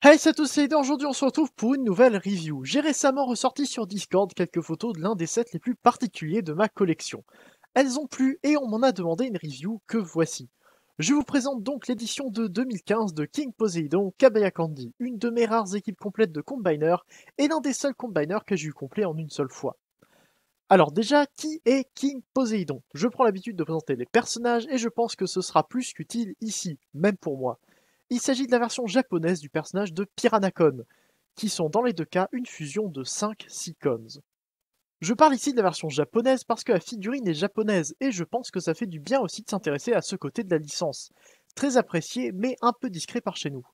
Hey, c'est tous les deux, aujourd'hui on se retrouve pour une nouvelle review. J'ai récemment ressorti sur Discord quelques photos de l'un des sets les plus particuliers de ma collection. Elles ont plu et on m'en a demandé une review que voici. Je vous présente donc l'édition de 2015 de King Poseidon Kabaya Candy, une de mes rares équipes complètes de Combiner et l'un des seuls Combiner que j'ai eu complet en une seule fois. Alors déjà, qui est King Poseidon? Je prends l'habitude de présenter les personnages et je pense que ce sera plus qu'utile ici, même pour moi. Il s'agit de la version japonaise du personnage de Piranacon, qui sont dans les deux cas une fusion de 5 Seacons. Je parle ici de la version japonaise parce que la figurine est japonaise et je pense que ça fait du bien aussi de s'intéresser à ce côté de la licence. Très apprécié mais un peu discret par chez nous.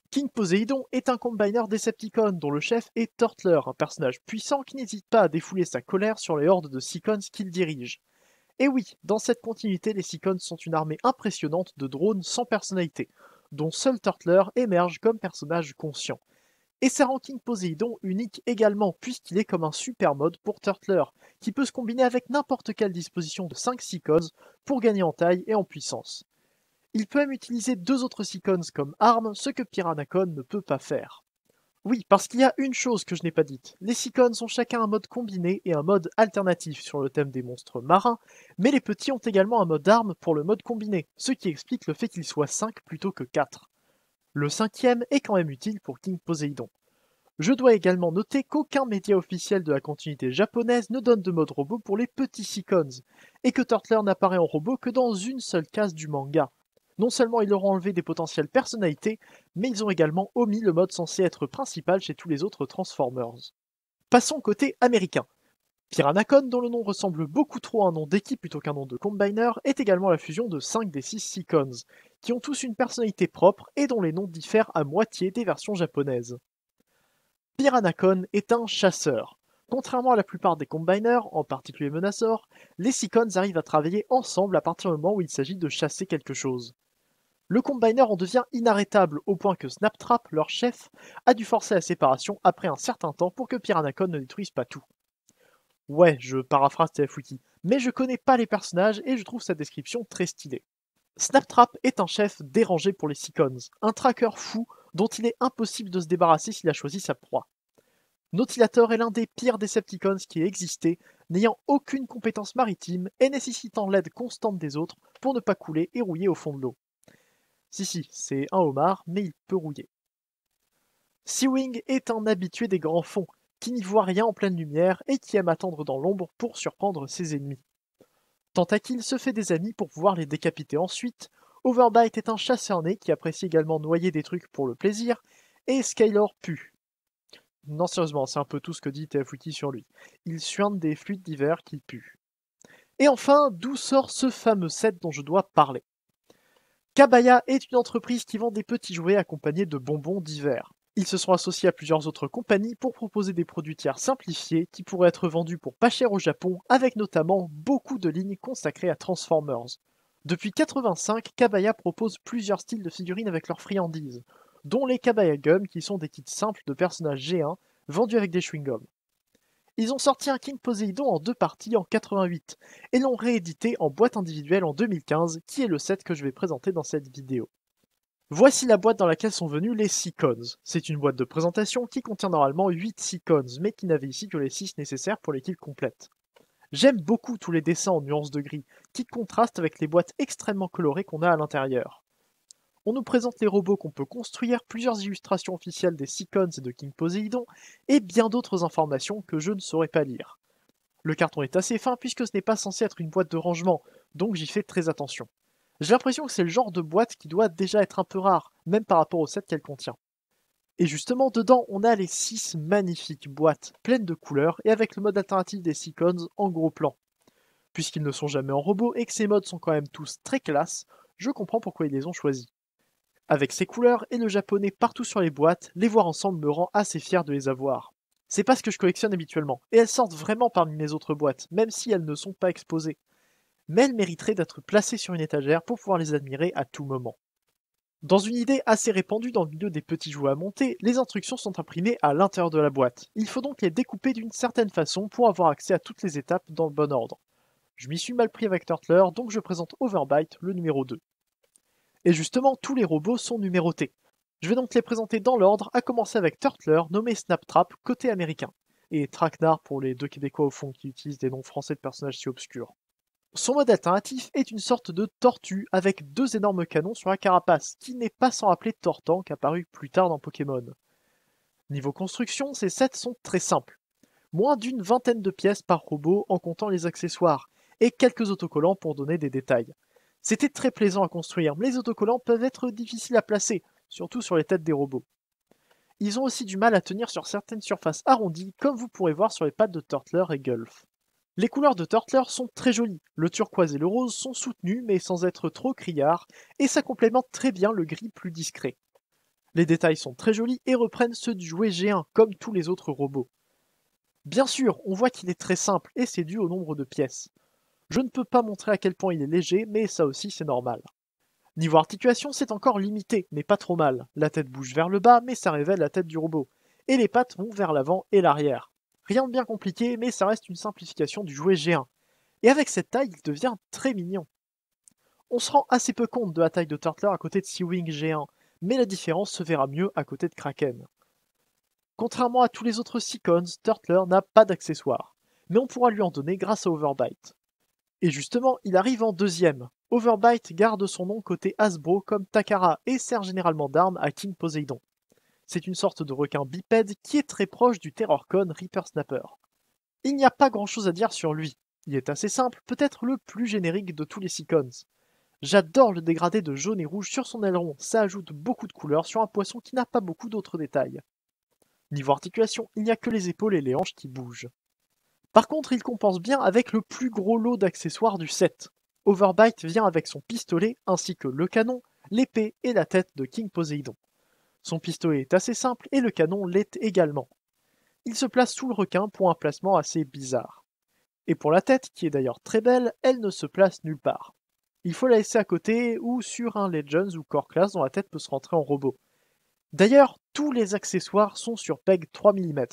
King Poseidon est un combiner Decepticon dont le chef est Turtler, un personnage puissant qui n'hésite pas à défouler sa colère sur les hordes de Seacons qu'il dirige. Et oui, dans cette continuité, les Seacons sont une armée impressionnante de drones sans personnalité, dont seul Turtler émerge comme personnage conscient. Et ça rend King Poseidon unique également, puisqu'il est comme un super mode pour Turtler, qui peut se combiner avec n'importe quelle disposition de 5 Seacons pour gagner en taille et en puissance. Il peut même utiliser deux autres Seacons comme armes, ce que Piranacon ne peut pas faire. Oui, parce qu'il y a une chose que je n'ai pas dite. Les Seacons ont chacun un mode combiné et un mode alternatif sur le thème des monstres marins, mais les petits ont également un mode arme pour le mode combiné, ce qui explique le fait qu'ils soient 5 plutôt que 4. Le cinquième est quand même utile pour King Poseidon. Je dois également noter qu'aucun média officiel de la continuité japonaise ne donne de mode robot pour les petits Seacons, et que Turtler n'apparaît en robot que dans une seule case du manga. Non seulement ils leur ont enlevé des potentielles personnalités, mais ils ont également omis le mode censé être principal chez tous les autres Transformers. Passons côté américain. Piranacon, dont le nom ressemble beaucoup trop à un nom d'équipe plutôt qu'un nom de combiner, est également la fusion de 5 des 6 Seacons, qui ont tous une personnalité propre et dont les noms diffèrent à moitié des versions japonaises. Piranacon est un chasseur. Contrairement à la plupart des combiners, en particulier Menacor, les Seacons arrivent à travailler ensemble à partir du moment où il s'agit de chasser quelque chose. Le combiner en devient inarrêtable au point que Snaptrap, leur chef, a dû forcer la séparation après un certain temps pour que Piranacon ne détruise pas tout. Ouais, je paraphrase TF-Wiki, mais je connais pas les personnages et je trouve sa description très stylée. Snaptrap est un chef dérangé pour les Seacons, un tracker fou dont il est impossible de se débarrasser s'il a choisi sa proie. Nautilator est l'un des pires Decepticons qui ait existé, n'ayant aucune compétence maritime et nécessitant l'aide constante des autres pour ne pas couler et rouiller au fond de l'eau. Si, c'est un homard, mais il peut rouiller. Seawing est un habitué des grands fonds, qui n'y voit rien en pleine lumière et qui aime attendre dans l'ombre pour surprendre ses ennemis. Tentacule se fait des amis pour pouvoir les décapiter ensuite, Overbite est un chasseur-né qui apprécie également noyer des trucs pour le plaisir, et Skylor pue. Non sérieusement, c'est un peu tout ce que dit TF-Wiki sur lui. Il suinte des fluides divers qui puent. Et enfin, d'où sort ce fameux set dont je dois parler? Kabaya est une entreprise qui vend des petits jouets accompagnés de bonbons divers. Ils se sont associés à plusieurs autres compagnies pour proposer des produits tiers simplifiés qui pourraient être vendus pour pas cher au Japon, avec notamment beaucoup de lignes consacrées à Transformers. Depuis 85, Kabaya propose plusieurs styles de figurines avec leurs friandises, dont les Kabaya Gum qui sont des kits simples de personnages G1 vendus avec des chewing-gums. Ils ont sorti un King Poseidon en deux parties en 88 et l'ont réédité en boîte individuelle en 2015, qui est le set que je vais présenter dans cette vidéo. Voici la boîte dans laquelle sont venus les Seacons. C'est une boîte de présentation qui contient normalement 8 Seacons, mais qui n'avait ici que les 6 nécessaires pour l'équipe complète. J'aime beaucoup tous les dessins en nuances de gris, qui contrastent avec les boîtes extrêmement colorées qu'on a à l'intérieur. On nous présente les robots qu'on peut construire, plusieurs illustrations officielles des Seacons et de King Poseidon, et bien d'autres informations que je ne saurais pas lire. Le carton est assez fin puisque ce n'est pas censé être une boîte de rangement, donc j'y fais très attention. J'ai l'impression que c'est le genre de boîte qui doit déjà être un peu rare, même par rapport au set qu'elle contient. Et justement, dedans, on a les 6 magnifiques boîtes, pleines de couleurs, et avec le mode alternatif des Seacons en gros plan. Puisqu'ils ne sont jamais en robot et que ces modes sont quand même tous très classe, je comprends pourquoi ils les ont choisis. Avec ces couleurs et le japonais partout sur les boîtes, les voir ensemble me rend assez fier de les avoir. C'est pas ce que je collectionne habituellement, et elles sortent vraiment parmi mes autres boîtes, même si elles ne sont pas exposées. Mais elles mériteraient d'être placées sur une étagère pour pouvoir les admirer à tout moment. Dans une idée assez répandue dans le milieu des petits jouets à monter, les instructions sont imprimées à l'intérieur de la boîte. Il faut donc les découper d'une certaine façon pour avoir accès à toutes les étapes dans le bon ordre. Je m'y suis mal pris avec Turtler, donc je présente Overbite, le numéro 2. Et justement, tous les robots sont numérotés. Je vais donc les présenter dans l'ordre, à commencer avec Turtler, nommé Snaptrap côté américain, et Traquenard pour les deux Québécois au fond qui utilisent des noms français de personnages si obscurs. Son mode alternatif est une sorte de tortue avec deux énormes canons sur la carapace, qui n'est pas sans rappeler Tortank apparu plus tard dans Pokémon. Niveau construction, ces sets sont très simples. Moins d'une vingtaine de pièces par robot en comptant les accessoires, et quelques autocollants pour donner des détails. C'était très plaisant à construire, mais les autocollants peuvent être difficiles à placer, surtout sur les têtes des robots. Ils ont aussi du mal à tenir sur certaines surfaces arrondies, comme vous pourrez voir sur les pattes de Turtler et Gulf. Les couleurs de Turtler sont très jolies, le turquoise et le rose sont soutenus mais sans être trop criards, et ça complémente très bien le gris plus discret. Les détails sont très jolis et reprennent ceux du jouet G1, comme tous les autres robots. Bien sûr, on voit qu'il est très simple et c'est dû au nombre de pièces. Je ne peux pas montrer à quel point il est léger, mais ça aussi c'est normal. Niveau articulation, c'est encore limité, mais pas trop mal. La tête bouge vers le bas, mais ça révèle la tête du robot. Et les pattes vont vers l'avant et l'arrière. Rien de bien compliqué, mais ça reste une simplification du jouet G1. Et avec cette taille, il devient très mignon. On se rend assez peu compte de la taille de Turtler à côté de Seawing G1, mais la différence se verra mieux à côté de Kraken. Contrairement à tous les autres Seacons, Turtler n'a pas d'accessoires, mais on pourra lui en donner grâce à Overbite. Et justement, il arrive en deuxième. Overbite garde son nom côté Hasbro comme Takara et sert généralement d'arme à King Poseidon. C'est une sorte de requin bipède qui est très proche du Terrorcon Reaper Snapper. Il n'y a pas grand chose à dire sur lui. Il est assez simple, peut-être le plus générique de tous les Seacons. J'adore le dégradé de jaune et rouge sur son aileron, ça ajoute beaucoup de couleurs sur un poisson qui n'a pas beaucoup d'autres détails. Niveau articulation, il n'y a que les épaules et les hanches qui bougent. Par contre, il compense bien avec le plus gros lot d'accessoires du set. Overbite vient avec son pistolet ainsi que le canon, l'épée et la tête de King Poseidon. Son pistolet est assez simple et le canon l'est également. Il se place sous le requin pour un placement assez bizarre. Et pour la tête, qui est d'ailleurs très belle, elle ne se place nulle part. Il faut la laisser à côté ou sur un Legends ou Core Class dont la tête peut se rentrer en robot. D'ailleurs, tous les accessoires sont sur PEG 3 mm,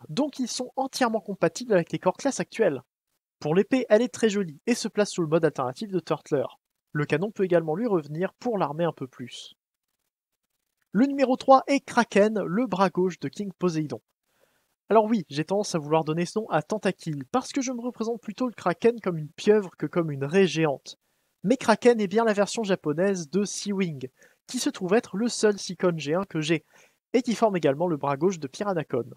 donc ils sont entièrement compatibles avec les Core Class actuels. Pour l'épée, elle est très jolie et se place sous le mode alternatif de Turtler. Le canon peut également lui revenir pour l'armer un peu plus. Le numéro 3 est Kraken, le bras gauche de King Poseidon. Alors oui, j'ai tendance à vouloir donner ce nom à Tentacule, parce que je me représente plutôt le Kraken comme une pieuvre que comme une raie géante. Mais Kraken est bien la version japonaise de Seawing, qui se trouve être le seul Seacon G1 que j'ai, et qui forme également le bras gauche de Piranacon.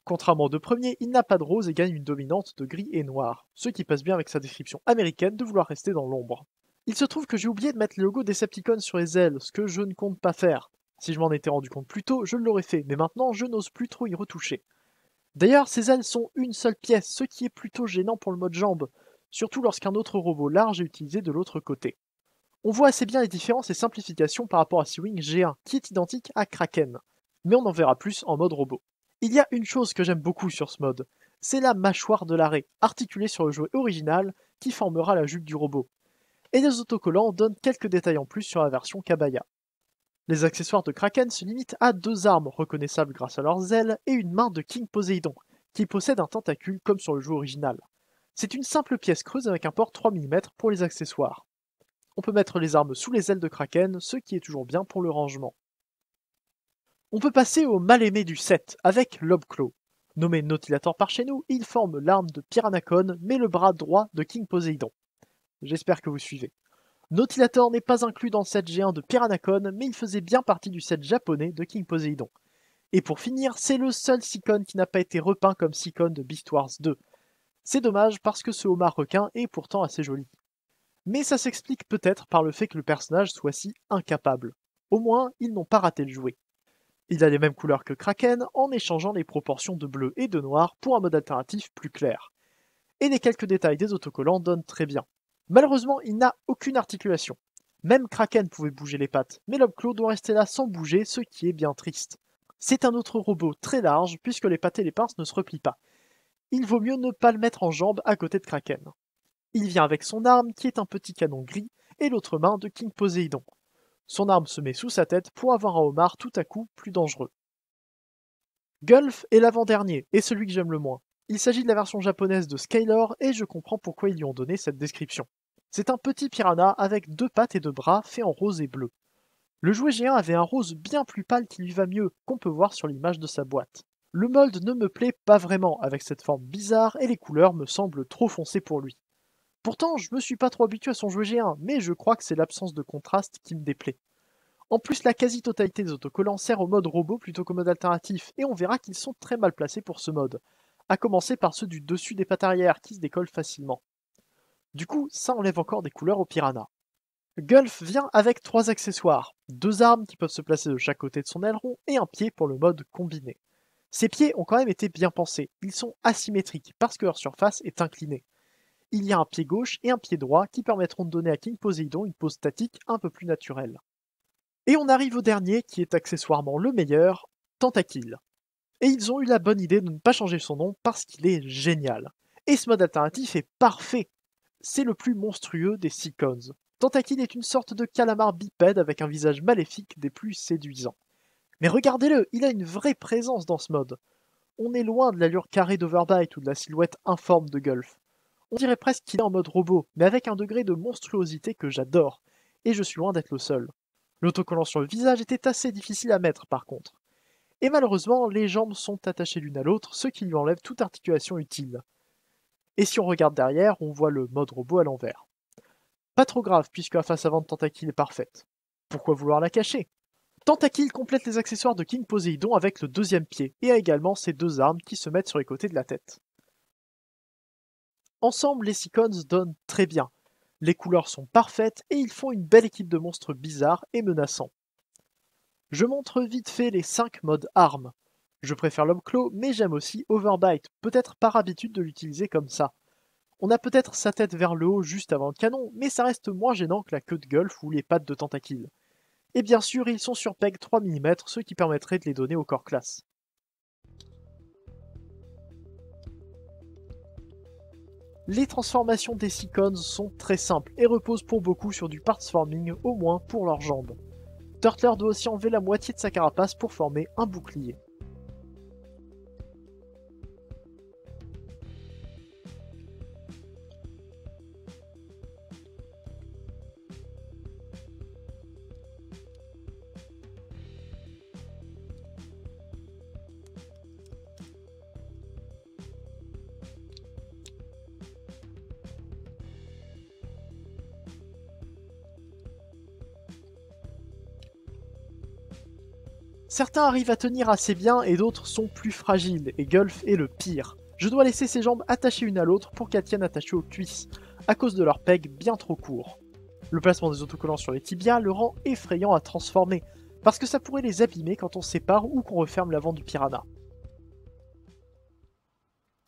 Contrairement au deux premiers, il n'a pas de rose et gagne une dominante de gris et noir, ce qui passe bien avec sa description américaine de vouloir rester dans l'ombre. Il se trouve que j'ai oublié de mettre le logo des Decepticons sur les ailes, ce que je ne compte pas faire. Si je m'en étais rendu compte plus tôt, je l'aurais fait, mais maintenant je n'ose plus trop y retoucher. D'ailleurs, ces ailes sont une seule pièce, ce qui est plutôt gênant pour le mode jambe, surtout lorsqu'un autre robot large est utilisé de l'autre côté. On voit assez bien les différences et simplifications par rapport à Seawing G1, qui est identique à Kraken, mais on en verra plus en mode robot. Il y a une chose que j'aime beaucoup sur ce mode, c'est la mâchoire de l'arrêt, articulée sur le jouet original, qui formera la jupe du robot. Et les autocollants donnent quelques détails en plus sur la version Kabaya. Les accessoires de Kraken se limitent à deux armes reconnaissables grâce à leurs ailes et une main de King Poseidon, qui possède un tentacule comme sur le jeu original. C'est une simple pièce creuse avec un port 3 mm pour les accessoires. On peut mettre les armes sous les ailes de Kraken, ce qui est toujours bien pour le rangement. On peut passer au mal-aimé du set, avec Lobclaw. Nommé Nautilator par chez nous, il forme l'arme de Piranacon, mais le bras droit de King Poseidon. J'espère que vous suivez. Nautilator n'est pas inclus dans le set G1 de Piranacon, mais il faisait bien partie du set japonais de King Poseidon. Et pour finir, c'est le seul Seacon qui n'a pas été repeint comme Seacon de Beast Wars 2. C'est dommage parce que ce homard requin est pourtant assez joli. Mais ça s'explique peut-être par le fait que le personnage soit si incapable. Au moins, ils n'ont pas raté le jouet. Il a les mêmes couleurs que Kraken en échangeant les proportions de bleu et de noir pour un mode alternatif plus clair. Et les quelques détails des autocollants donnent très bien. Malheureusement, il n'a aucune articulation. Même Kraken pouvait bouger les pattes, mais Lobclaw doit rester là sans bouger, ce qui est bien triste. C'est un autre robot très large puisque les pattes et les pinces ne se replient pas. Il vaut mieux ne pas le mettre en jambe à côté de Kraken. Il vient avec son arme qui est un petit canon gris et l'autre main de King Poseidon. Son arme se met sous sa tête pour avoir un homard tout à coup plus dangereux. Gulf est l'avant-dernier et celui que j'aime le moins. Il s'agit de la version japonaise de Skylar et je comprends pourquoi ils lui ont donné cette description. C'est un petit piranha avec deux pattes et deux bras fait en rose et bleu. Le jouet G1 avait un rose bien plus pâle qui lui va mieux, qu'on peut voir sur l'image de sa boîte. Le mold ne me plaît pas vraiment avec cette forme bizarre et les couleurs me semblent trop foncées pour lui. Pourtant, je me suis pas trop habitué à son jouet G1, mais je crois que c'est l'absence de contraste qui me déplaît. En plus, la quasi-totalité des autocollants sert au mode robot plutôt qu'au mode alternatif, et on verra qu'ils sont très mal placés pour ce mode, à commencer par ceux du dessus des pattes arrière qui se décollent facilement. Du coup, ça enlève encore des couleurs au piranha. Gulf vient avec 3 accessoires, 2 armes qui peuvent se placer de chaque côté de son aileron et un pied pour le mode combiné. Ces pieds ont quand même été bien pensés, ils sont asymétriques parce que leur surface est inclinée. Il y a un pied gauche et un pied droit qui permettront de donner à King Poseidon une pose statique un peu plus naturelle. Et on arrive au dernier qui est accessoirement le meilleur, Tentacule. Et ils ont eu la bonne idée de ne pas changer son nom parce qu'il est génial. Et ce mode alternatif est parfait. C'est le plus monstrueux des Seacons. Tentacule est une sorte de calamar bipède avec un visage maléfique des plus séduisants. Mais regardez-le, il a une vraie présence dans ce mode. On est loin de l'allure carrée d'Overbite ou de la silhouette informe de Gulf. On dirait presque qu'il est en mode robot, mais avec un degré de monstruosité que j'adore, et je suis loin d'être le seul. L'autocollant sur le visage était assez difficile à mettre par contre. Et malheureusement, les jambes sont attachées l'une à l'autre, ce qui lui enlève toute articulation utile. Et si on regarde derrière, on voit le mode robot à l'envers. Pas trop grave, puisque la face avant de Tentacule est parfaite. Pourquoi vouloir la cacher? Tentacule complète les accessoires de King Poseidon avec le deuxième pied, et a également ses 2 armes qui se mettent sur les côtés de la tête. Ensemble, les Seacons donnent très bien. Les couleurs sont parfaites et ils font une belle équipe de monstres bizarres et menaçants. Je montre vite fait les 5 modes armes. Je préfère l'homme clos, mais j'aime aussi Overbite, peut-être par habitude de l'utiliser comme ça. On a peut-être sa tête vers le haut juste avant le canon, mais ça reste moins gênant que la queue de Gulf ou les pattes de Tentacule. Et bien sûr, ils sont sur PEG 3 mm, ce qui permettrait de les donner au corps classe. Les transformations des Seacons sont très simples et reposent pour beaucoup sur du parts forming, au moins pour leurs jambes. Turtler doit aussi enlever la moitié de sa carapace pour former un bouclier. Certains arrivent à tenir assez bien et d'autres sont plus fragiles, et Gulf est le pire. Je dois laisser ses jambes attachées une à l'autre pour qu'elles tiennent attachées aux cuisses, à cause de leur peg bien trop court. Le placement des autocollants sur les tibias le rend effrayant à transformer, parce que ça pourrait les abîmer quand on sépare ou qu'on referme l'avant du piranha.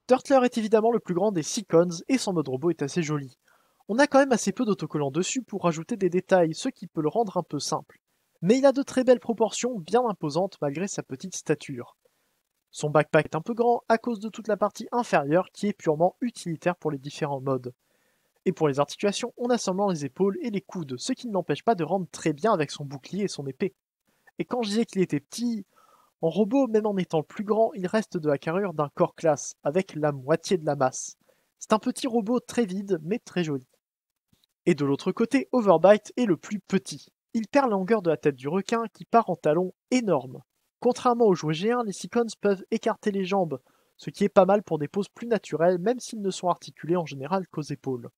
Turtler est évidemment le plus grand des Seacons et son mode robot est assez joli. On a quand même assez peu d'autocollants dessus pour rajouter des détails, ce qui peut le rendre un peu simple. Mais il a de très belles proportions, bien imposantes malgré sa petite stature. Son backpack est un peu grand à cause de toute la partie inférieure qui est purement utilitaire pour les différents modes. Et pour les articulations, on a seulement les épaules et les coudes, ce qui ne l'empêche pas de rendre très bien avec son bouclier et son épée. Et quand je disais qu'il était petit, en robot, même en étant plus grand, il reste de la carrure d'un corps classe, avec la moitié de la masse. C'est un petit robot très vide, mais très joli. Et de l'autre côté, Overbite est le plus petit. Il perd la longueur de la tête du requin qui part en talons énormes. Contrairement aux jouets G1, les Seacons peuvent écarter les jambes, ce qui est pas mal pour des poses plus naturelles, même s'ils ne sont articulés en général qu'aux épaules.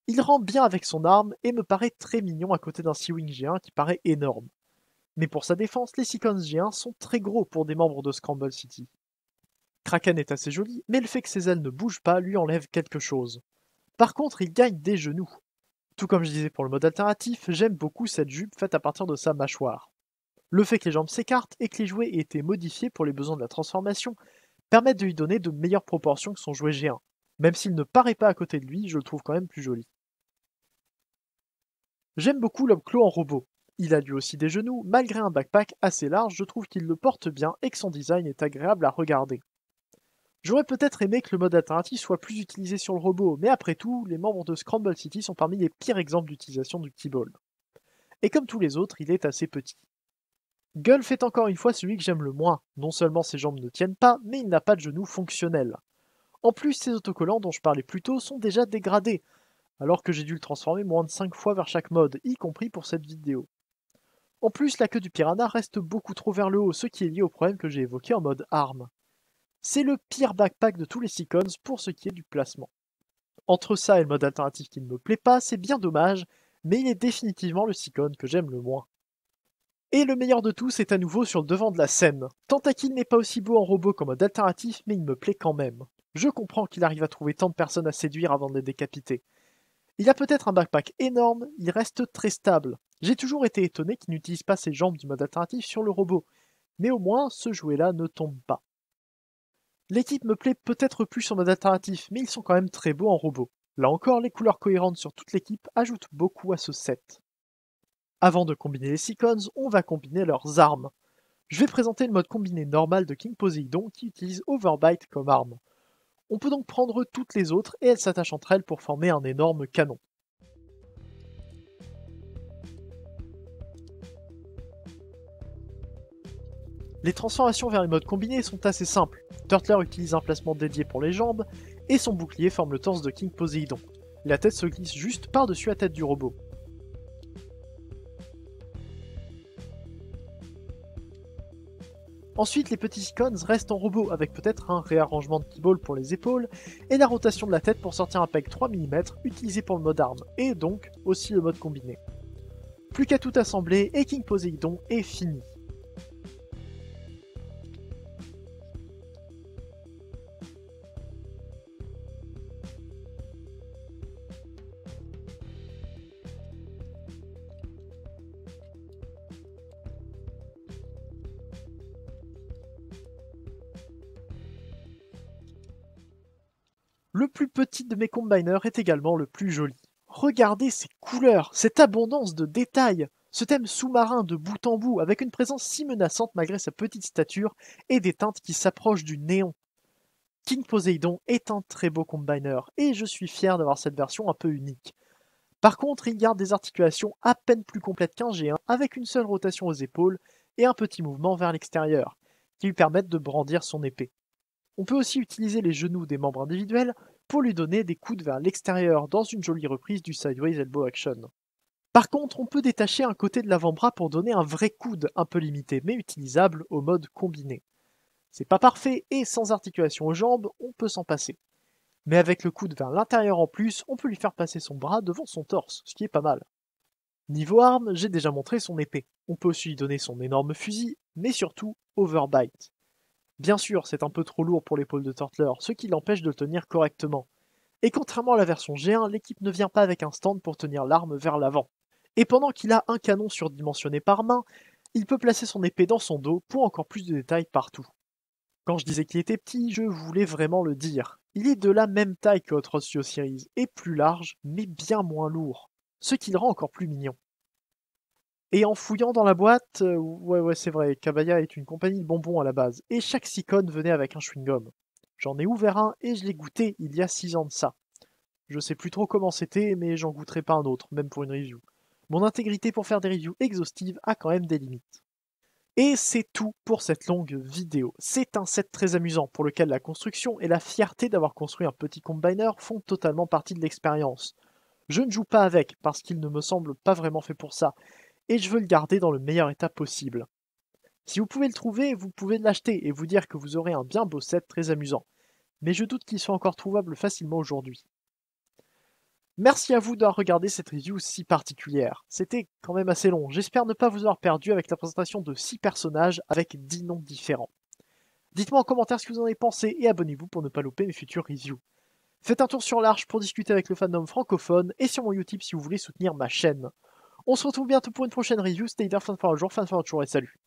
Il rend bien avec son arme et me paraît très mignon à côté d'un Seawing G1 qui paraît énorme. Mais pour sa défense, les Seacons G1 sont très gros pour des membres de Scramble City. Kraken est assez joli, mais le fait que ses ailes ne bougent pas lui enlève quelque chose. Par contre, il gagne des genoux. Tout comme je disais pour le mode alternatif, j'aime beaucoup cette jupe faite à partir de sa mâchoire. Le fait que les jambes s'écartent et que les jouets aient été modifiés pour les besoins de la transformation permettent de lui donner de meilleures proportions que son jouet G1. Même s'il ne paraît pas à côté de lui, je le trouve quand même plus joli. J'aime beaucoup l'homme clos en robot. Il a lui aussi des genoux, malgré un backpack assez large, je trouve qu'il le porte bien et que son design est agréable à regarder. J'aurais peut-être aimé que le mode alternatif soit plus utilisé sur le robot, mais après tout, les membres de Scramble City sont parmi les pires exemples d'utilisation du T-Ball. Et comme tous les autres, il est assez petit. Gulf est encore une fois celui que j'aime le moins. Non seulement ses jambes ne tiennent pas, mais il n'a pas de genoux fonctionnels. En plus, ses autocollants dont je parlais plus tôt sont déjà dégradés, alors que j'ai dû le transformer moins de 5 fois vers chaque mode, y compris pour cette vidéo. En plus, la queue du piranha reste beaucoup trop vers le haut, ce qui est lié au problème que j'ai évoqué en mode arme. C'est le pire backpack de tous les Seacons pour ce qui est du placement. Entre ça et le mode alternatif qui ne me plaît pas, c'est bien dommage, mais il est définitivement le Seacon que j'aime le moins. Et le meilleur de tous est à nouveau sur le devant de la scène. Tentacule n'est pas aussi beau en robot qu'en mode alternatif, mais il me plaît quand même. Je comprends qu'il arrive à trouver tant de personnes à séduire avant de les décapiter. Il a peut-être un backpack énorme, il reste très stable. J'ai toujours été étonné qu'il n'utilise pas ses jambes du mode alternatif sur le robot, mais au moins ce jouet-là ne tombe pas. L'équipe me plaît peut-être plus en mode alternatif, mais ils sont quand même très beaux en robot. Là encore, les couleurs cohérentes sur toute l'équipe ajoutent beaucoup à ce set. Avant de combiner les Seacons, on va combiner leurs armes. Je vais présenter le mode combiné normal de King Poseidon qui utilise Overbite comme arme. On peut donc prendre toutes les autres et elles s'attachent entre elles pour former un énorme canon. Les transformations vers les modes combinés sont assez simples. Turtler utilise un placement dédié pour les jambes, et son bouclier forme le torse de King Poseidon. La tête se glisse juste par-dessus la tête du robot. Ensuite, les petits icônes restent en robot, avec peut-être un réarrangement de keyball pour les épaules, et la rotation de la tête pour sortir un peg 3 mm utilisé pour le mode arme, et donc aussi le mode combiné. Plus qu'à tout assembler, et King Poseidon est fini. Le plus petit de mes combiners est également le plus joli. Regardez ces couleurs, cette abondance de détails, ce thème sous-marin de bout en bout, avec une présence si menaçante malgré sa petite stature et des teintes qui s'approchent du néon. King Poseidon est un très beau combiner, et je suis fier d'avoir cette version un peu unique. Par contre, il garde des articulations à peine plus complètes qu'un G1, avec une seule rotation aux épaules et un petit mouvement vers l'extérieur, qui lui permettent de brandir son épée. On peut aussi utiliser les genoux des membres individuels pour lui donner des coudes vers l'extérieur dans une jolie reprise du Sideways Elbow Action. Par contre, on peut détacher un côté de l'avant-bras pour donner un vrai coude un peu limité, mais utilisable au mode combiné. C'est pas parfait et sans articulation aux jambes, on peut s'en passer. Mais avec le coude vers l'intérieur en plus, on peut lui faire passer son bras devant son torse, ce qui est pas mal. Niveau arme, j'ai déjà montré son épée. On peut aussi lui donner son énorme fusil, mais surtout Overbite. Bien sûr, c'est un peu trop lourd pour l'épaule de Turtler, ce qui l'empêche de le tenir correctement. Et contrairement à la version G1, l'équipe ne vient pas avec un stand pour tenir l'arme vers l'avant. Et pendant qu'il a un canon surdimensionné par main, il peut placer son épée dans son dos pour encore plus de détails partout. Quand je disais qu'il était petit, je voulais vraiment le dire. Il est de la même taille que Hot Rod Studio Series, et plus large, mais bien moins lourd, ce qui le rend encore plus mignon. Et en fouillant dans la boîte, ouais c'est vrai, Kabaya est une compagnie de bonbons à la base, et chaque Seacon venait avec un chewing-gum. J'en ai ouvert un et je l'ai goûté il y a 6 ans de ça. Je sais plus trop comment c'était, mais j'en goûterai pas un autre, même pour une review. Mon intégrité pour faire des reviews exhaustives a quand même des limites. Et c'est tout pour cette longue vidéo. C'est un set très amusant pour lequel la construction et la fierté d'avoir construit un petit combiner font totalement partie de l'expérience. Je ne joue pas avec parce qu'il ne me semble pas vraiment fait pour ça, et je veux le garder dans le meilleur état possible. Si vous pouvez le trouver, vous pouvez l'acheter et vous dire que vous aurez un bien beau set très amusant, mais je doute qu'il soit encore trouvable facilement aujourd'hui. Merci à vous d'avoir regardé cette review si particulière. C'était quand même assez long, j'espère ne pas vous avoir perdu avec la présentation de 6 personnages avec 10 noms différents. Dites-moi en commentaire ce que vous en avez pensé et abonnez-vous pour ne pas louper mes futures reviews. Faites un tour sur l'Arche pour discuter avec le fandom francophone et sur mon YouTube si vous voulez soutenir ma chaîne. On se retrouve bientôt pour une prochaine review, c'était Hitler, fan for un jour, fan for un jour et salut.